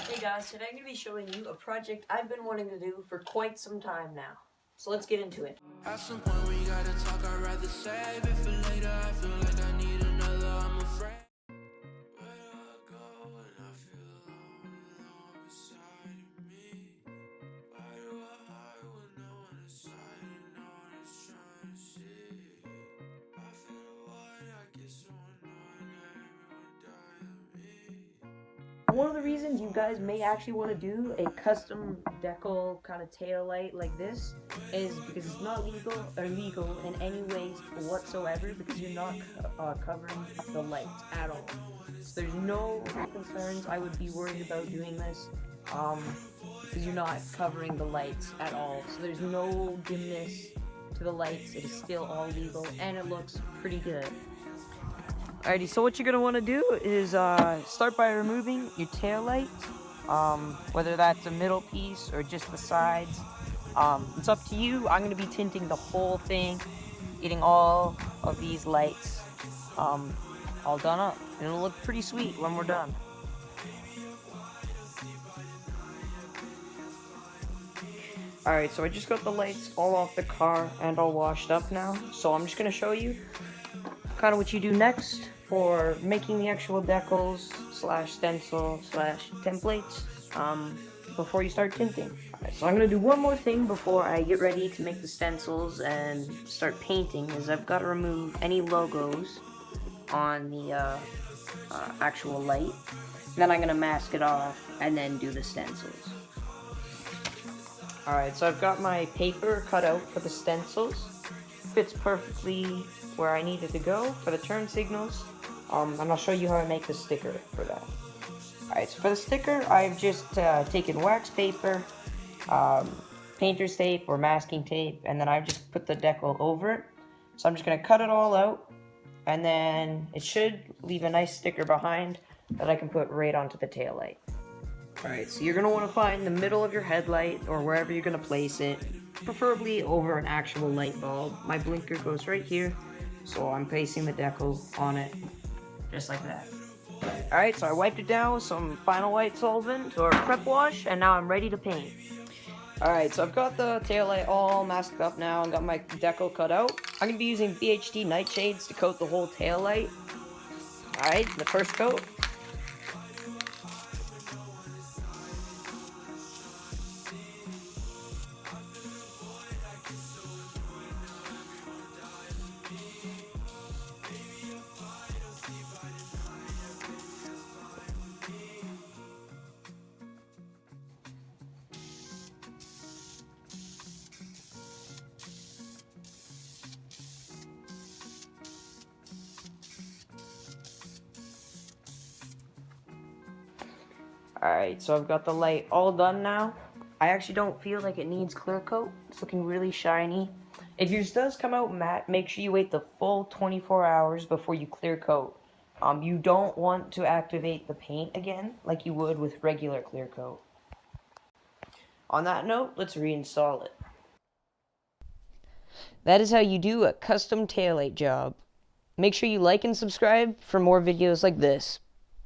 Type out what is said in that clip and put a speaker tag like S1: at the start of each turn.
S1: Hey guys, today I'm going to be showing you a project I've been wanting to do for quite some time now. So let's get into it.
S2: At some point we gotta talk, I'd rather save it for later. I feel like I need another, I'm afraid. Where do I go when I feel alone beside me? Why do I hide when no one inside and no one is trying to see? I feel the void, I get so annoyed that everyone died of me.
S1: One of the reasons you guys may actually want to do a custom decal kind of tail light like this is because it's not illegal in any ways whatsoever, because you're not covering the light at all. So there's no concerns I would be worried about doing this, because you're not covering the lights at all. So there's no dimness to the lights. It is still all legal and it looks pretty good. Alrighty, so what you're going to want to do is start by removing your tail light, whether that's a middle piece or just the sides. It's up to you. I'm going to be tinting the whole thing, getting all of these lights all done up. And it'll look pretty sweet when we're done. Alright, so I just got the lights all off the car and all washed up now. So I'm just going to show you kind of what you do next for making the actual decals / stencil / templates before you start tinting. Alright, so I'm going to do one more thing before I get ready to make the stencils and start painting, is I've got to remove any logos on the actual light. Then I'm going to mask it off and then do the stencils. Alright, so I've got my paper cut out for the stencils. Fits perfectly where I need it to go for the turn signals. And I'll show you how I make the sticker for that. Alright, so for the sticker, I've just taken wax paper, painter's tape or masking tape, and then I've just put the decal over it. So I'm just going to cut it all out, and then it should leave a nice sticker behind that I can put right onto the tail light. Alright, so you're going to want to find the middle of your headlight or wherever you're going to place it, preferably over an actual light bulb. My blinker goes right here, so I'm placing the decal on it, just like that. Alright, so I wiped it down with some final white solvent or prep wash, and now I'm ready to paint. Alright, so I've got the taillight all masked up now and got my decal cut out. I'm going to be using BHD nightshades to coat the whole taillight. Alright, the first coat. Alright, so I've got the light all done now. I actually don't feel like it needs clear coat. It's looking really shiny. If yours does come out matte, make sure you wait the full 24 hours before you clear coat. You don't want to activate the paint again like you would with regular clear coat. On that note, let's reinstall it. That is how you do a custom taillight job. Make sure you like and subscribe for more videos like this.